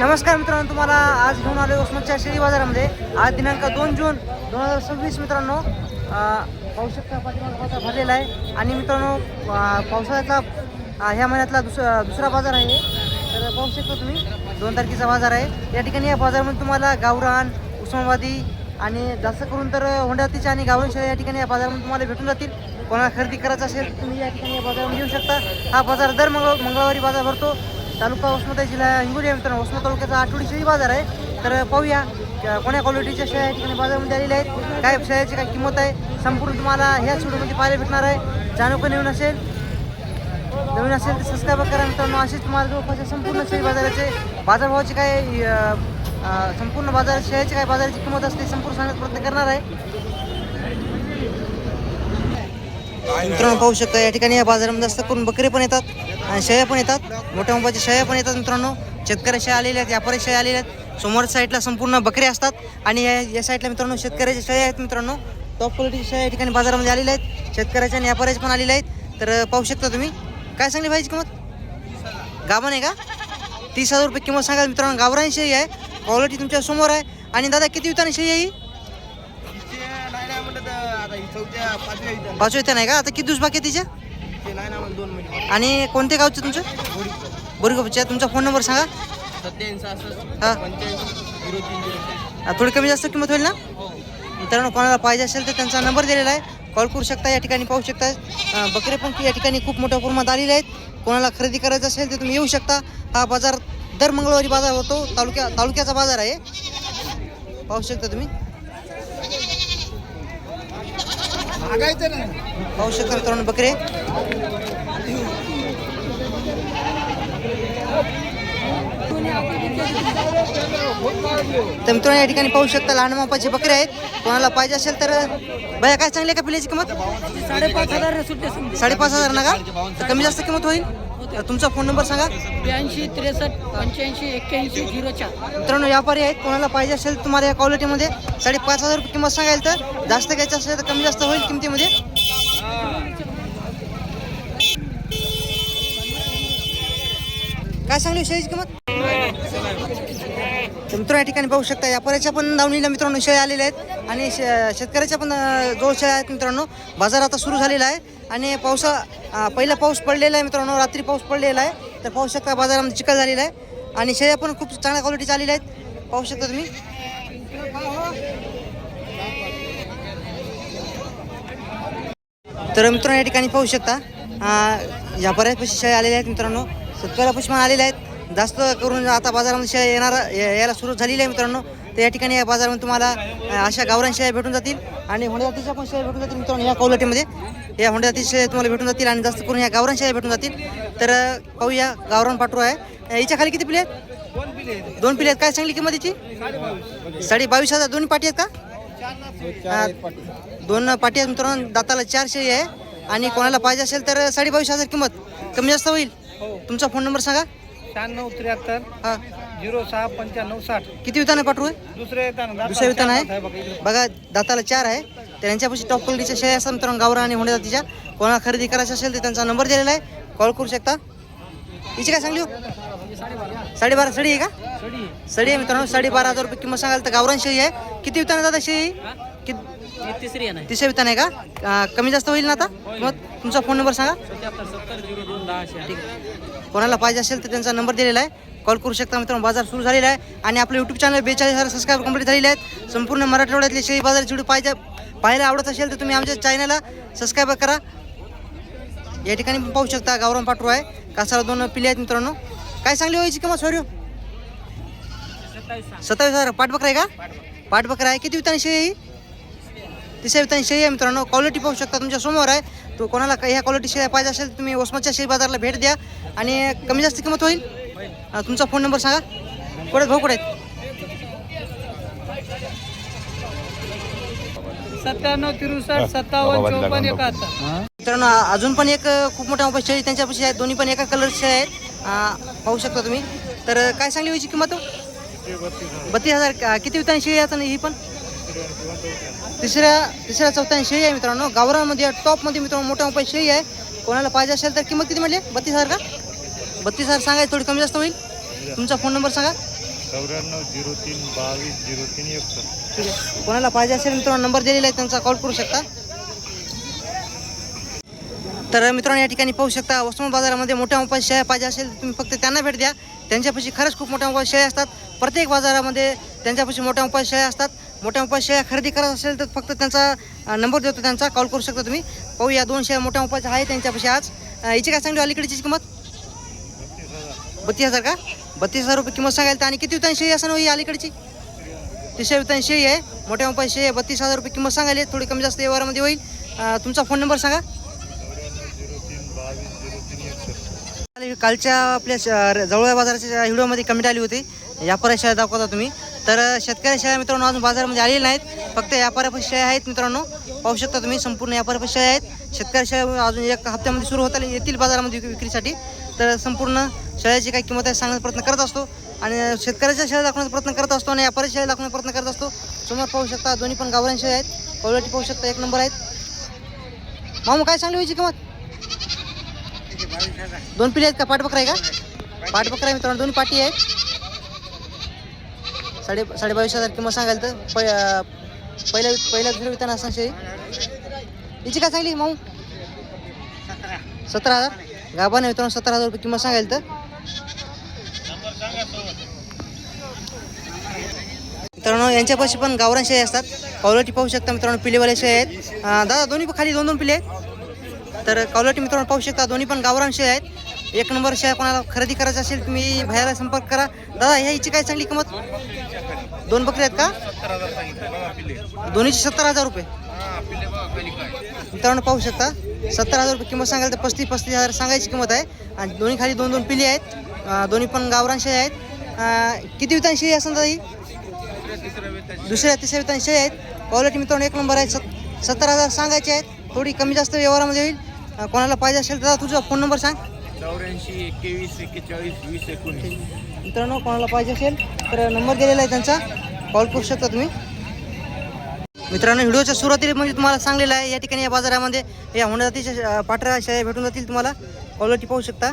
नमस्कार मित्रांनो, तुम्हाला आज घेऊन आलो उस्मानाबादच्या शेळी बाजारामध्ये. आज दिनांक 2 जून 2026 मित्रांनो. पाहू शकता पाठीमागे बाजार भरलेला आहे. आणि मित्रांनो पावसाळ्याचा ह्या महिन्यातला दुसरा बाजार आहे. तर पाहू शकता तुम्ही 2 तारखेचा बाजार आहे. या ठिकाणी या बाजारामध्ये तुम्हाला गावरान, उस्मानाबादी आणि जास्त करून तर होंडातीच्या आणि गावरान शेळ्या या ठिकाणी या बाजारामध्ये तुम्हाला भेटून जातील. कोणाला खरेदी करायचं असेल तुम्ही या ठिकाणी या बाजारामध्ये येऊ शकता. हा बाजार दर मंगळवारी बाजार भरतो. तालुका उस्मानाबाद, जिल्हा हिंगोली आहे मित्रांनो. उस्मानाबाद तालुक्याचा आठवडी शेळी बाजार आहे. तर पाहूया कोण्या क्वालिटीच्या शेळ्या या ठिकाणी बाजारामध्ये आलेल्या आहेत, काय शेळ्याची काय किंमत आहे, संपूर्ण तुम्हाला ह्याच व्हिडिओमध्ये पाहायला भेटणार आहे. चॅनल पण नवीन असेल तर सबस्क्राईब करा मित्रांनो. असेच तुम्हाला जवळपास संपूर्ण शेळी बाजाराचे बाजारभावाची काय संपूर्ण बाजार शेळ्याची काय बाजाराची किंमत असते संपूर्ण सांगण्याचा प्रयत्न करणार आहे. मित्रांनो पाहू शकता या ठिकाणी या बाजारामध्ये जास्त करून बकरे पण येतात आणि शेळ्या पण येतात. मोठ्या मोबाईलच्या शेळ्या पण येतात मित्रांनो. शेतकऱ्या शेळ्या आलेल्या आहेत, व्यापारी शेळ्या आलेल्या आहेत. समोर साईडला संपूर्ण बकरे असतात आणि या साईडला मित्रांनो शेतकऱ्याच्या शेळ्या आहेत मित्रांनो. टॉप क्वालिटीच्या शेळ्या या ठिकाणी बाजारामध्ये आलेल्या आहेत. शेतकऱ्याच्या आणि व्यापाऱ्याच्या पण आलेल्या आहेत. तर पाहू शकता तुम्ही. काय सांगली भाईची किंमत? गाभण आहे का? 30,000 रुपये किंमत सांगाल मित्रांनो. गावरान शेळी आहे, क्वालिटी तुमच्या समोर आहे. आणि दादा किती विताने शेळी आहे ही? 5 वितान आहे का? आता किती दिवस बाकी आहे तिच्या? आणि कोणते गावचं तुमचं? बोरीगावच्या. तुमचा फोन नंबर सांगा. हां, थोडी कमी जास्त किंमत होईल ना मित्रांनो? कोणाला पाहिजे असेल तर त्यांचा नंबर दिलेला आहे, कॉल करू शकता. या ठिकाणी पाहू शकता बकरे पण या ठिकाणी खूप मोठ्या प्रमाणात आलेले आहेत. कोणाला खरेदी करायचं असेल तर तुम्ही येऊ शकता. हा बाजार दर मंगळवारी बाजार होतो. तालुक्याचा बाजार आहे. पाहू शकता तुम्ही. पाहू शकता मित्रांनो बकरे. तर मित्रांनो या ठिकाणी पाहू शकता लहान मापाचे बकरे आहेत. कोणाला पाहिजे असेल तर भैया काय चांगली का पिल्याची किंमत? 5,500 ना का? तर कमी जास्त किंमत होईल. तुमचा फोन नंबर सांगा. 82 63 85 81 04. मित्रांनो व्यापारी आहेत, कोणाला पाहिजे असेल तुम्हाला या क्वालिटीमध्ये 5,500 रुपये किंमत सांगाल. तर जास्त घ्यायचं असेल तर कमी जास्त होईल किमतीमध्ये. काय सांगली शेळीची किंमत? तर मित्रांनो या ठिकाणी पाहू शकता व्यापाऱ्याच्या पण दावणीला मित्रांनो शेळ्या आलेल्या आहेत आणि शेतकऱ्याच्या पण जोड शेळ्या आहेत मित्रांनो. बाजार आता सुरू झालेला आहे आणि पहिला पाऊस पडलेला आहे मित्रांनो. रात्री पाऊस पडलेला आहे. तर पाहू शकता बाजारामध्ये चिखल झालेला आहे आणि शेळ्या पण खूप चांगल्या क्वालिटीच्या आलेल्या आहेत. पाहू शकता तुम्ही. तर मित्रांनो या ठिकाणी पाहू शकता व्यापाऱ्यापाशी शेळ्या आलेल्या आहेत मित्रांनो. शेतकऱ्यापाशी पण आलेल्या आहेत. जास्त करून आता बाजारामध्ये शेळ्या यायला सुरू झालेली आहे मित्रांनो. तर या ठिकाणी या बाजारामध्ये तुम्हाला अशा गावरान शेळ्या भेटून जातील आणि होंडा जातीच्या पण शेळ्या भेटून जातील मित्रांनो. या क्वालिटीमध्ये या होंडा जातीच्या शेळ्या तुम्हाला भेटून जातील आणि जास्त करून या गावरान शेळ्या भेटून जातील. तर पाहूया गावरान पाटरू आहे. हिच्या खाली किती पिले आहेत? 2 पिले आहेत. काय सांगली किंमत हिची? 22,500. दोन्ही पाटी आहेत का? 2 पाटी आहेत मित्रांनो. दाताला 4 शेळी आहे आणि कोणाला पाहिजे असेल तर 22,500 किंमत. कमी जास्त होईल. तुमचा फोन नंबर सांगा. 96 73 06 95 60. किती विताने पाठवू आहे? दुसऱ्या वितान आहे बघा. दाताला 4 आहे. तर यांच्यापाशी टॉप क्वालिटीच्या शेळ्या असतात मित्रांनो, गावरान आणि होंडा जातीच्या. कोणाला खरेदी करायचं असेल तर त्यांचा नंबर दिलेला आहे, कॉल करू शकता. हिची काय सांगली हो? 12.5 सडी आहे का? सडी आहे मित्रांनो. 12,500 रुपये किंमत सांगाल. तर गावरान शेळी आहे. किती विताने दादा शेळी? तिसऱ्या वितान आहे का? कमी जास्त होईल ना आता? मग तुमचा फोन नंबर सांगा. 77 02 10. ठीक आहे. कोणाला पाहिजे असेल तर त्यांचा नंबर दिलेला आहे, कॉल करू शकता मित्रांनो. बाजार सुरू झालेला आहे आणि आपलं यूट्यूब चॅनल 42,000 सबस्क्राईबर कंप्लीट झालेले आहेत. संपूर्ण मराठवाड्यातले शेळी बाजाराची व्हिडिओ पाहायला आवडत असेल तर तुम्ही आमच्या चॅनलला सबस्क्राईब करा. या ठिकाणी पाहू शकता गावरान पाटरू आहे. कासाला 2 पिले आहेत मित्रांनो. काय सांगली व्हायची किंमत सॉरी? 27,000. पाठबकरा आहे का? पाठबकरा आहे. किती विताने शेळी आहे? तिसऱ्या विताने शेळी आहे मित्रांनो. क्वालिटी पाहू शकता तुमच्या समोर आहे. तो कोणाला ह्या क्वालिटी शेळ्या पाहिजे असेल तर तुम्ही उस्मानाबादच्या शेळी बाजारला भेट द्या आणि कमी जास्त किंमत होईल. तुमचा फोन नंबर सांगा. कुठे भाऊ कुठे आहेत? 97 63 57 54 71. मित्रांनो अजून पण एक खूप मोठ्या मोबाईल शेळी त्यांच्यापाशी आहेत. दोन्ही पण एका कलरचे आहेत. पाहू शकता तुम्ही. तर काय सांगली व्हायची किंमत? 32,000. किती विताने शेळी आहे ही पण? तिसऱ्या चौथ्याने शेळी आहे मित्रांनो. गावरानमध्ये टॉपमध्ये मित्रांनो मोठ्या मोबाईल शेळी आहे. कोणाला पाहिजे असेल तर किंमत किती म्हटली? 32,000 का? 32,000 सांगायचं. थोडी कमी जास्त होईल. तुमचा फोन नंबर सांगा. 9403220361. ठीक आहे. कोणाला पाहिजे असेल मित्रांनो नंबर दिलेला आहे त्यांचा कॉल करू शकता. तर मित्रांनो या ठिकाणी पाहू शकता वसमत बाजारामध्ये मोठ्या मोठ्या शेळ्या पाहिजे असेल तुम्ही फक्त त्यांना भेट द्या. त्यांच्यापाशी खरंच खूप मोठ्या मोठ्या शेळ्या असतात. प्रत्येक बाजारामध्ये त्यांच्यापाशी मोठ्या मोठ्या शेळ्या असतात. मोठ्या मोठ्या शेळ्या खरेदी करत असेल तर फक्त त्यांचा नंबर देतो, त्यांचा कॉल करू शकता तुम्ही. पाहूया 2 शेळ्या मोठ्या मोठ्या आहे त्यांच्यापाशी आज. हिची काय सांगली अलीकडची किंमत? 32,000 का? 32,000 रुपये किंमत सांगायला. आणि किती वितांनी शेळी असं ही अलीकडची? 300 वितांनी शेळी आहे. मोठ्या मोठ्या शेळी आहे. 32,000 रुपये किंमत सांगायला. थोडी कमी जास्त व्यवहारामध्ये होईल. तुमचा फोन नंबर सांगा. कालच्या आपल्या जवळ बाजाराच्या व्हिडिओमध्ये कमेंट आली होती व्यापारी शेळ्या दाखवता तुम्ही. तर शेतकरी शेळ्या मित्रांनो अजून बाजारामध्ये आलेल्या नाहीत. फक्त व्यापाऱ्यापाशी शेळ्या आहेत मित्रांनो. पाहू शकता तुम्ही संपूर्ण व्यापाऱ्यापाशी शेळ्या आहेत. शेतकरी शेळ्या अजून 1 हप्त्यामध्ये सुरू होता येतील बाजारामध्ये विक्रीसाठी. तर संपूर्ण शेळ्याची काय किंमत आहे सांगण्याचा प्रयत्न करत असतो आणि शेतकऱ्याच्या शेळ्या दाखवण्याचा प्रयत्न करत असतो आणि व्यापारी शेळ्या दाखवण्याचा प्रयत्न करत असतो. समोर पाहू शकता दोन्ही पण गावरान शेळ्या आहेत. क्वालिटी पाहू शकता 1 नंबर आहेत. मामू काय सांगली व्हायची किंमत? 2 पिढी आहेत का? पाठबकरा आहे का? पाठबकरा आहे मित्रांनो. दोन्ही पाटी आहेत. 22,500 किंमत सांगायला. तर पहिल्या दुसऱ्या विताना असणार शेळी. हिची काय सांगली माऊ? 17,000. गाभाने मित्रांनो 17,000 रुपये किंमत सांगायला. तर मित्रांनो यांच्यापाशी पण गावरान शेळी असतात. क्वालिटी पाहू शकता मित्रांनो. पिलेवाले शेळी आहेत. दादा दोन्ही खाली 2-2 पिले आहेत. तर क्वालिटी मित्रांनो पाहू शकता दोन्ही पण गावरान शेळी आहेत. 1 नंबर शेळ्या कोणाला खरेदी करायचं असेल तुम्ही भैयाला संपर्क करा. दादा ह्या हिची काय सांगली किंमत? 2 बकरी आहेत का? दोन्हीची 17,000 रुपये मित्रांनो पाहू शकता. 17,000 रुपये किंमत सांगायला. तर 35,000 सांगायची किंमत आहे. आणि दोन्ही खाली 2-2 पिली आहेत. दोन्ही पण गावरान शेळी आहेत. किती वितांनी शेळी असेल दादा ही? दुसऱ्या तिसऱ्या वितांनी शेळी आहेत. क्वालिटी मित्रांनो 1 नंबर आहे. 17,000 सांगायचे आहेत. थोडी कमी जास्त व्यवहारामध्ये होईल. कोणाला पाहिजे असेल तर तुझा फोन नंबर सांग. 84 21 41 20 19. मित्रांनो कोणाला पाहिजे असेल तर नंबर दिलेला आहे त्यांचा, कॉल करू शकता तुम्ही. मित्रांनो व्हिडिओच्या सुरुवातीला म्हणजे तुम्हाला सांगलेलं आहे या ठिकाणी या बाजारामध्ये या होंडा जातीच्या पाठरा शेळ्या भेटून जातील तुम्हाला. क्वालिटी पाहू शकता.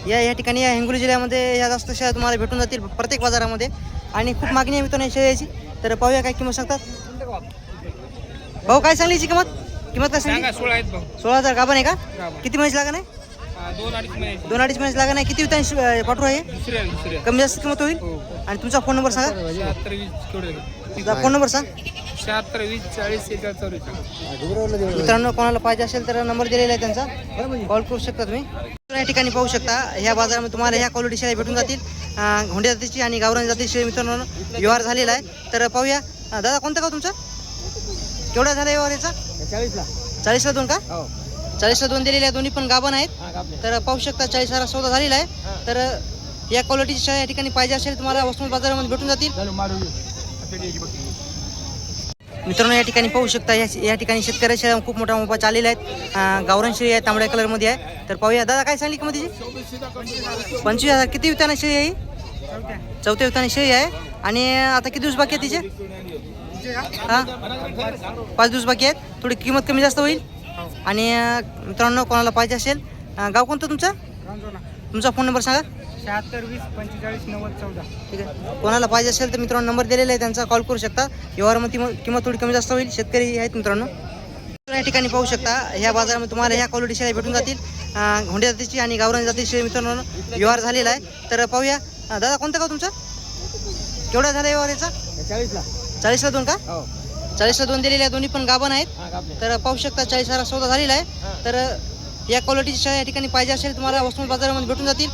या ठिकाणी या हिंगोली जिल्ह्यामध्ये या जास्त शेळ्या तुम्हाला भेटून जातील प्रत्येक बाजारामध्ये. आणि खूप मागणी आहे मित्रांनो या शेळ्याची. तर पाहूया काय किंमत सांगतात. भाऊ काय सांगली याची किंमत काय सांगली? 16,000. गाभण आहे का? किती महिन्याची लागण आहे? 2-2.5 महिन्याची लागण आहे. किती वितांनी पाठरू आहे? कमी जास्त किंमत होईल. आणि तुमचा फोन नंबर सांगा. तुझा फोन नंबर सांग. 76 20 40 44. मित्रांनो कोणाला पाहिजे असेल तर नंबर दिलेला आहे त्यांचा, कॉल करू शकता तुम्ही. या ठिकाणी पाहू शकता ह्या बाजारामध्ये तुम्हाला ह्या क्वालिटी शेळ्या भेटून जातील. होंड्या जातीची आणि गावरान जातीची शेळी मित्रांनो व्यवहार झालेला आहे. तर पाहूया. दादा कोणतं गाव तुमचं? केवढा झाला व्यवहार याचा? 40ला 2 का? 40ला 2 दिलेले आहे. दोन्ही पण गाभण आहेत. तर पाहू शकता 40,000 सौदा झालेला आहे. तर या क्वालिटीची शेळ्या या ठिकाणी पाहिजे असेल तुम्हाला वसमत बाजारामध्ये भेटून जातील. मित्रांनो या ठिकाणी पाहू शकता या ठिकाणी शेतकऱ्या शेळ्या खूप मोठ्या मोठ्या चाललेल्या आहेत. गावरान शेळी आहे तांबड्या कलरमध्ये आहे. तर पाहूया. दादा काय सांगली किंमत तिची? 25,000. किती विताने शेळी आहे? चौथ्या विताने शेळी आहे. आणि आता किती दिवस बाकी आहे तिचे? हां 5 दिवस बाकी आहेत. थोडी किंमत कमी जास्त होईल. आणि मित्रांनो कोणाला पाहिजे असेल गाव कोणतं तुमचं? तुमचा फोन नंबर सांगा. 76 20 45 90 14. ठीक आहे. कोणाला पाहिजे असेल तर मित्रांनो नंबर दिलेला आहे त्यांचा, कॉल करू शकता. व्यवहारामध्ये किंमत थोडी कमी जास्त होईल. शेतकरी आहेत मित्रांनो. या ठिकाणी पाहू शकता ह्या बाजारामध्ये तुम्हाला ह्या क्वालिटी शेळ्या भेटून जातील. होंड्या जातीची आणि गावरान जातीची शेळी मित्रांनो व्यवहार झालेला आहे. तर पाहूया. दादा कोणतं गाव तुमचं? केवढा झाला व्यवहार याचा? 40ला 2 का? 40ला 2 दिलेले आहे. दोन्ही पण गाभण आहेत. तर पाहू शकता 40,000 सौदा झालेला आहे. तर या क्वालिटीची शेळ्या या ठिकाणी पाहिजे असेल तुम्हाला वसमत बाजारामध्ये भेटून जातील.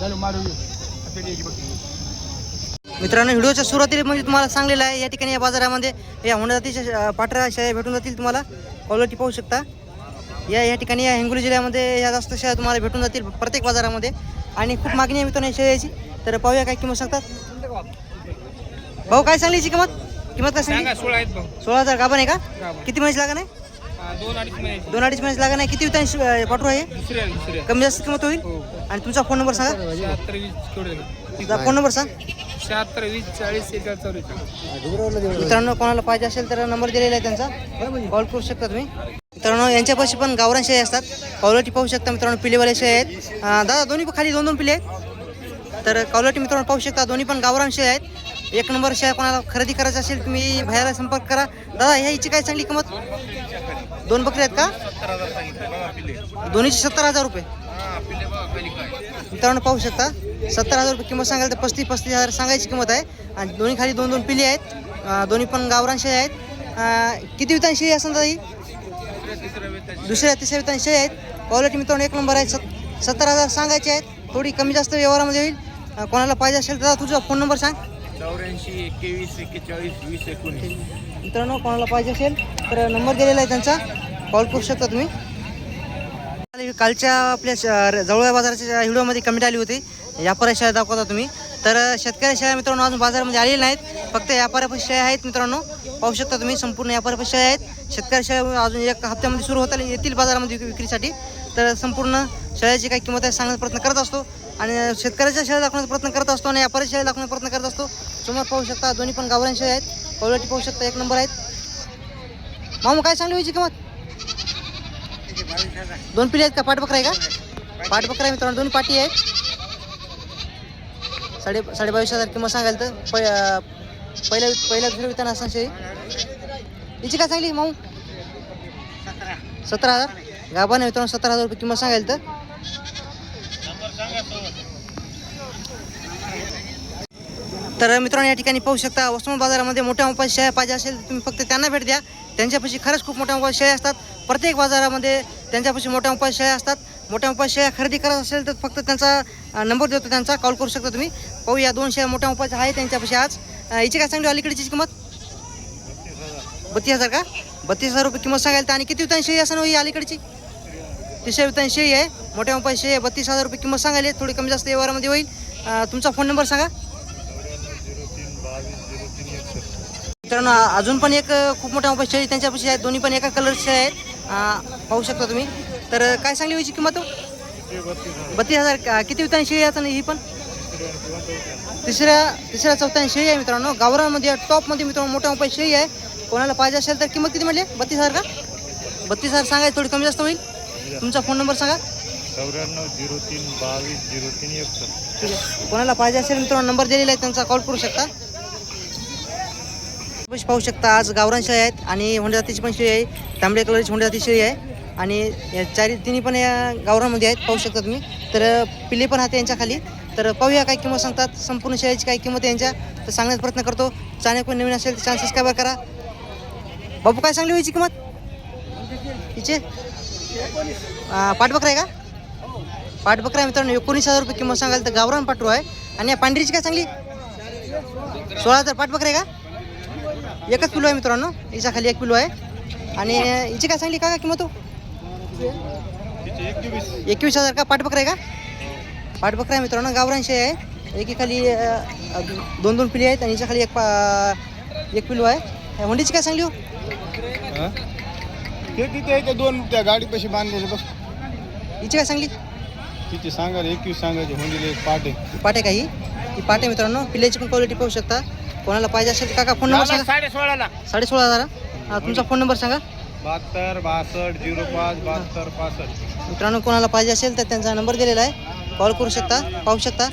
मित्रांनो व्हिडिओच्या सुरुवातीला म्हणजे तुम्हाला सांगलेलं आहे या ठिकाणी या बाजारामध्ये या होंडा जातीच्या पाठरा शेळ्या भेटून जातील तुम्हाला. क्वालिटी पाहू शकता. या ठिकाणी या हिंगोली जिल्ह्यामध्ये या जास्त शेळ्या तुम्हाला भेटून जातील प्रत्येक बाजारामध्ये. आणि खूप मागणी आहे मित्रांनो या शेळ्याची. तर पाहूया काय किंमत सांगतात. भाऊ काय सांगली याची किंमत काय सांगली? 16,000. गाभण आहे का? किती महिन्याची लागण आहे? 2-2.5 महिन्याची लागण आहे. किती वितांनी पाठरू आहे? कमी जास्त किंमत होईल. आणि तुमचा फोन नंबर सांगा. तुझा फोन नंबर सांग. 76 20 40 44. मित्रांनो कोणाला पाहिजे असेल तर नंबर दिलेला आहे त्यांचा, कॉल करू शकता तुम्ही. मित्रांनो यांच्यापाशी पण गावरान शेळ्या असतात. क्वालिटी पाहू शकता मित्रांनो. पिलेवाले शेळ्या आहेत. दादा दोन्ही खाली 2-2 पिले आहेत. तर क्वालिटी मित्रांनो पाहू शकता दोन्ही पण गावरान शेळ्या आहेत. एक नंबर शेळ्या कोणाला खरेदी करायची असेल तुम्ही भैयाला संपर्क करा. दादा ह्याची काय चांगली किंमत? 2 बकरी आहेत का? दोन्हीची 70,000 रुपये मित्रांनो पाहू शकता. 70,000 रुपये किंमत सांगाल तर 35,000 सांगायची किंमत आहे. आणि दोन्ही खाली 2 पिल्ले आहेत. दोन्ही पण गावरान शेळ्या आहेत. किती वितांची शेळी असेल दादा ही? दुसऱ्या तिसऱ्या वितांची शेळी आहेत. क्वालिटी मित्रांनो एक नंबर आहे. 70,000 सांगायचे आहेत. थोडी कमी जास्त व्यवहारामध्ये होईल. कोणाला पाहिजे असेल तर तुझा फोन नंबर सांग. 84 21 41 20 19. मित्रांनो कोणाला पाहिजे असेल तर नंबर दिलेला आहे त्यांचा, कॉल करू शकता तुम्ही. कालच्या आपल्या जवळ बाजाराच्या व्हिडिओमध्ये कमेंट आली होती व्यापारी शेळ्या दाखवता तुम्ही. तर शेतकरी शेळ्या मित्रांनो अजून बाजारामध्ये आलेल्या नाहीत. फक्त व्यापारी शेळ्या आहेत मित्रांनो. पाहू शकता तुम्ही संपूर्ण व्यापारी शेळ्या आहेत. शेतकरी शेळ्या अजून 1 हप्त्यामध्ये सुरू होता येतील बाजारामध्ये विक्रीसाठी. तर संपूर्ण शेळ्याची काय किंमत आहे सांगण्याचा प्रयत्न करत असतो. आणि शेतकऱ्याच्या शेळ्या दाखवण्याचा प्रयत्न करत असतो आणि व्यापारी शेळ्या दाखवण्याचा प्रयत्न करत असतो. समोर पाहू शकता दोन्ही पण गावरान शेळ्या आहेत. क्वालिटी पाहू शकता एक नंबर आहेत. मामू काय सांगली व्हायची किंमत? 2 पिल्ले आहेत का? पाठबकरा आहे का? पाठबकरा आहे मित्रांनो. दोन्ही पाटी आहेत. 22,500 किंमत सांगायला तर पहिल्या दुसऱ्या विताना असं शेळी. हिची काय सांगली माऊ? 17,000 गाभा नाही मित्रांनो. 17,000 रुपये किंमत सांगायला तर. तर मित्रांनो या ठिकाणी पाहू शकता वसमत बाजारामध्ये मोठ्या मोठ्या शेळ्या पाहिजे असेल तुम्ही फक्त त्यांना भेट द्या. त्यांच्यापाशी खरंच खूप मोठ्या मोठ्या शेळ्या असतात. प्रत्येक बाजारामध्ये त्यांच्यापाशी मोठ्या मोठ्या शेळ्या असतात. मोठ्या मोठ्या शेळ्या खरेदी करत असेल तर फक्त त्यांचा नंबर देतो, त्यांचा कॉल करू शकता तुम्ही. पाहू या 2 शेळ्या मोठ्या मोठ्या आहेत त्यांच्यापाशी आज. हिची काय सांगली अलीकडची किंमत? 32,000 का? 32,000 रुपये किंमत सांगायला. आणि किती वितांची शेळी असं ही अलीकडची? तिसऱ्या वितांची शेळी आहे. मोठ्या मोठ्या शेळी आहे. 32,000 रुपये किंमत सांगायला. थोडी कमी जास्त व्यवहारामध्ये होईल. तुमचा फोन नंबर सांगा. मित्रांनो अजून पण एक खूप मोठ्या मोठ्या शेळी त्यांच्यापाशी आहेत. दोन्ही पण एका कलरचे आहेत. पाहू शकता तुम्ही. तर काय सांगली व्हायची किंमत? 32,000. किती वितांची शेळी आहे ही पण? तिसऱ्या चौथ्या शेळी आहे मित्रांनो. गावरांमध्ये टॉपमध्ये मित्रांनो मोठ्या मोठ्या शेळी आहे. कोणाला पाहिजे असेल तर किंमत किती म्हणली? 32,000 का? 32,000 सांगायचं. थोडी कमी जास्त होईल. तुमचा फोन नंबर सांगा. 9403220361. ठीक आहे. कोणाला पाहिजे असेल मित्रांनो नंबर दिलेला आहे त्यांचा कॉल करू शकता. पाहू शकता आज गावरान शेळी आहेत आणि होंडा जातीची पण शेळी आहे. तांबड्या कलरची होंडा जाती शेळी आहे. आणि या तिन्ही पण या गावरामध्ये आहेत. पाहू शकता तुम्ही. तर पिल्ले पण आहेत यांच्या खाली. तर पाहूया काय किंमत सांगतात. संपूर्ण शेळीची काय किंमत आहे यांच्या तर सांगण्याचा प्रयत्न करतो. चॅनल कोण नवीन असेल तर चॅनल सबस्क्राईब करा. बाबू काय सांगली व्हायची किंमत तिचे? पाठबकरा आहे का? पाठबकरा आहे मित्रांनो. 19,000 रुपये किंमत सांगाल तर गावरान पाठरू आहे. आणि या पांढरीची काय सांगली? 16,000. पाठबकरा आहे का? एकच पिलो आहे मित्रांनो. हिच्या खाली 1 पिलो आहे. आणि हिची काय सांगली का किंमत? 21,000 का? पाठबकरा आहे का? पाठबकरा आहे मित्रांनो. गावरान शेळी आहे. एकीखाली 2 पिली आहेत आणि हिच्या खाली 1 पिलो आहे. होंडीची काय सांगली हो? ते तिथे आहे 2 त्या गाडीपाशी बांधलेले बघ. हिची काय सांगली? तिथे सांगायला 21 सांगायचे. म्हणजे एक पाट आहे. पाट आहे का ही पाट आहे मित्रांनो. पिल्ल्याची पण क्वालिटी पाहू शकता. कोणाला पाहिजे असेल तर काका फोन नंबर सांगा. 16,500. 16,500. तुमचा फोन नंबर सांगा. 72 62 05 72 65. मित्रांनो कोणाला पाहिजे असेल तर त्यांचा नंबर दिलेला आहे. कॉल करू शकता. पाहू शकता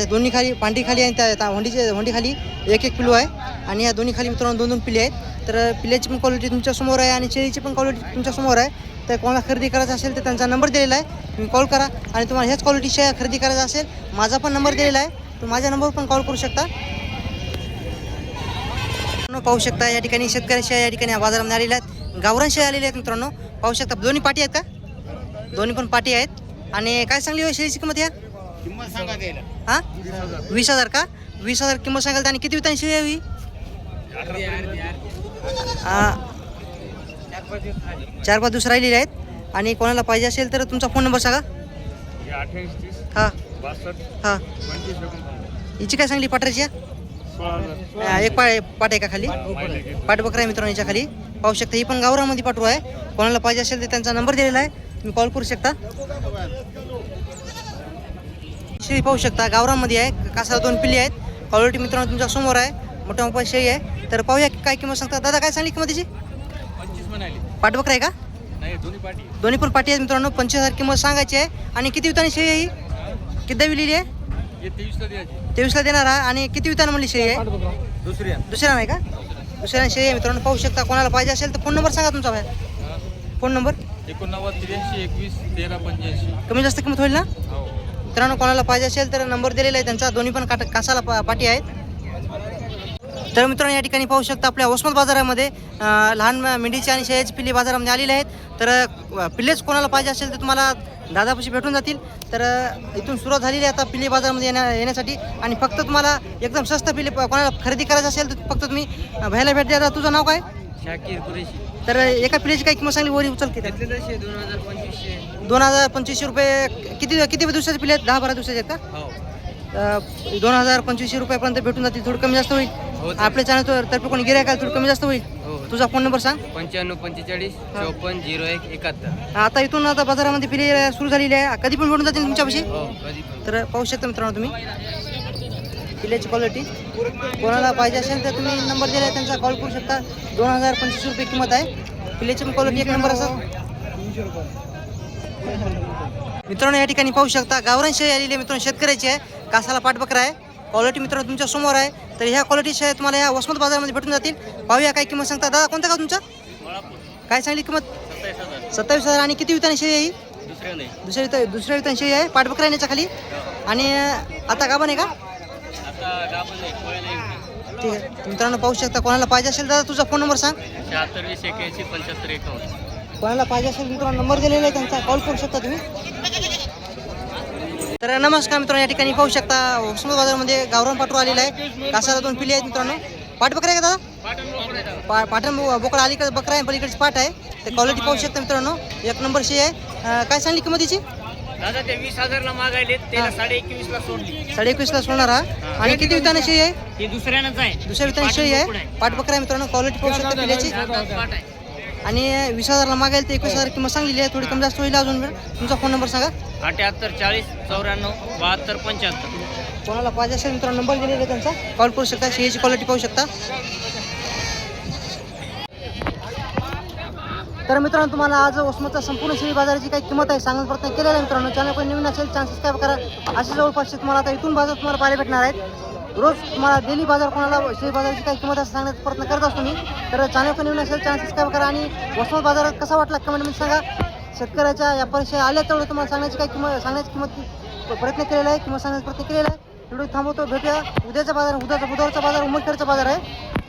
दोन्ही खाली पांढरी खाली आहे. त्या होंडी खाली 1 पिलो आहे. आणि या दोन्ही खाली मित्रांनो 2 पिल्ले आहेत. तर पिल्ल्याची पण क्वालिटी तुमच्यासमोर आहे आणि शेळीची पण क्वालिटी तुमच्यासमोर आहे. तर कोणाला खरेदी करायचं असेल तर त्यांचा नंबर दिलेला आहे. तुम्ही कॉल करा. आणि तुम्हाला ह्याच क्वालिटी शेळ्या खरेदी करायचं असेल माझा पण नंबर दिलेला आहे. तुम्ही माझ्या नंबरवर पण कॉल करू शकता. पाहू शकता या ठिकाणी शेतकरी शेळ्या या ठिकाणी बाजारामध्ये आलेल्या आहेत. गावरान शेळ्या आलेल्या आहेत मित्रांनो. पाहू शकता दोन्ही पाटी आहेत का? दोन्ही पण पाटी आहेत. आणि काय सांगली हो शेळीची किंमत या? किंमत सांगा द्यायला. हां 20,000 का? 20,000 किंमत सांगाल. आणि किती वितांची शेळी आहे? 4-5 दिवस राहिलेले आहेत. आणि कोणाला पाहिजे असेल तर तुमचा फोन नंबर सांगा. 28 हां 62 हां 25. हिची काय सांगली पाटराची? 16,000. एक पाट आहे का खाली? पाठबकरा आहे मित्रांनो याच्या खाली. पाहू शकता ही पण गावरामध्ये पाठरू आहे. कोणाला पाहिजे असेल तर त्यांचा नंबर दिलेला आहे. तुम्ही कॉल करू शकता. शेळी पाहू शकता गावरामध्ये आहे. कासाला 2 पिल्ली आहेत. क्वालिटी मित्रांनो तुमच्या समोर आहे. मोठ्या मोठ्या शेळी आहे. तर पाहूया काय किंमत सांगता. दादा काय सांगली किंमत तिची? 25 म्हणाली. पाठबकरा आहे का? नाही दोन्ही पाठी. दोन्ही पण पाटी आहेत मित्रांनो. 25,000 किंमत सांगायची आहे. आणि किती वितांनी शेळी आहे ही? किती दिलेली आहे? हे 23ला द्यायची. 23ला देणार आहे. आणि किती वितान म्हणली शेळी आहे? दुसऱ्या नाही का? दुसऱ्या शेळी आहे मित्रांनो, पाहू शकता. कोणाला पाहिजे असेल तर फोन नंबर सांगा तुमचा भाई. Phone number 89 83 21 13 85. कमी जास्त किंमत होईल ना हो. मित्रांनो? कोणाला पाहिजे असेल तर नंबर दिलेला आहे त्यांचा. दोन्ही पण कासाला पाटी आहेत. तर मित्रांनो या ठिकाणी पाहू शकता आपल्या वसमत बाजारामध्ये लहान मेंढीची आणि शेळ्याची पिल्ले बाजारामध्ये आलेले आहेत. तर पिल्लेच कोणाला पाहिजे असेल तर तुम्हाला दादापाशी भेटून जातील. तर इथून सुरुवात झालेली आहे आता पिल्ले बाजारामध्ये येण्यासाठी. आणि फक्त तुम्हाला एकदम स्वस्त पिल्ले कोणाला खरेदी करायचं असेल तर फक्त तुम्ही भ्यायला भेट द्या. तुझं नाव काय? शाकीर कुरेशी. तर एका पिल्लेची काय किंमत सांगली वरी उचल की? 2025 रुपये. किती दिवसाचे पिल्ले आहेत? 10-12 दिवसाचे आहेत का? हो. 2025 रुपयापर्यंत भेटून जातील. थोडं कमी जास्त होईल. आपल्या चॅनल तर्फे कोणी गिरायक आलं थोडं कमी जास्त होईल. तुझा फोन नंबर सांग. 95 45 54 01 71. आता इथून आता बाजारामध्ये पिल्ले सुरू झालेली आहे. कधी पण भेटून जातील तुमच्यापाशी. हो कधी पण. तर पाहू शकता मित्रांनो तुम्ही पिल्ल्याची क्वालिटी. कोणाला पाहिजे असेल तर तुम्ही नंबर दिला आहे त्यांचा कॉल करू शकता. 2025 रुपये किंमत आहे. पिल्ल्याची पण क्वालिटी एक नंबर असतात मित्रांनो. या ठिकाणी पाहू शकता गावरान शेळी आलेली आहे मित्रांनो, शेतकऱ्याची आहे. कासाला पाठबकरा आहे. क्वालिटी मित्रांनो तुमच्या समोर आहे. तर ह्या क्वालिटी शेळ्या तुम्हाला या वसमत बाजारामध्ये भेटून जातील. पाहूया काय किंमत सांगता. दादा कोणता गाव तुमचा? काय सांगली किंमत? 27,000. आणि किती विताने शेळी आहे? दुसऱ्या विताने शेळी आहे. पाठबकरा आहे खाली. आणि आता गाभण आहे का? ठीक आहे मित्रांनो पाहू शकता. कोणाला पाहिजे असेल दादा तुझा फोन नंबर सांग. 76 20 81 75 51. कोणाला पाहिजे असेल मित्रांनो नंबर दिलेला आहे त्यांचा कॉल करू शकता तुम्ही. तर नमस्कार मित्रांनो या ठिकाणी पाहू शकता वसमत बाजारामध्ये गावरान पाठरू आलेला आहे. कासाला 2 पिल्ले आहेत मित्रांनो. पाठ बकरा आहे का दादा? पाठण बोकडा अलीकडे बकरा आहे, पलीकडची पाठ आहे. ते क्वालिटी पाहू शकता मित्रांनो, एक नंबर शेळी आहे. काय सांगली किंमत तिची? दादा ते 20,000 ला मागायले, त्याला 21.5 ला सोडली. 21.5 ला सोडणार हा. आणि किती विताने शेळी आहे? ही दुसऱ्यानंच आहे. दुसऱ्या विताने शेळी आहे. पाठ बकरा आहे मित्रांनो, क्वालिटी पाहू शकता पिल्याची. आणि 20,000 ला मागायला ते 21,000 किंमत सांगलेली आहे. थोडी कमी जास्त होईल अजून. तुमचा फोन नंबर सांगा. 78 40 94 72 75. कोणाला पाहिजे असेल मित्रांनो नंबर दिलेला आहे त्यांचा कॉल करू शकता. शेळीची क्वालिटी पाहू शकता. तर मित्रांनो तुम्हाला आज वसमतच्या संपूर्ण शेळी बाजाराची काही किंमत आहे सांगण्याचा प्रयत्न केलेला आहे मित्रांनो. चॅनल पण नवीन असेल चॅनल सबस्क्राईब करा. असे जवळपासचे तुम्हाला आता इथून बाजार तुम्हाला पाहायला भेटणार आहेत. रोज तुम्हाला डेली बाजार कोणाला शेळी बाजाराची काही किंमत आहे सांगण्याचा प्रयत्न करत असतो मी. तर चॅनल पण नवीन असेल चॅनल सबस्क्राईब करा. आणि वसमत बाजारात कसा वाटला कमेंटमध्ये सांगा. शेतकऱ्याच्या या परिचय आल्या तेवढं तुम्हाला सांगण्याची प्रयत्न केलेला आहे. किंमत सांगण्याचा प्रयत्न केलेला आहे. व्हिडिओ थांबवतो. भेटूया उद्याचा बाजार. उद्याचा बुधवारचा बाजार उमरखेडचा बाजार आहे.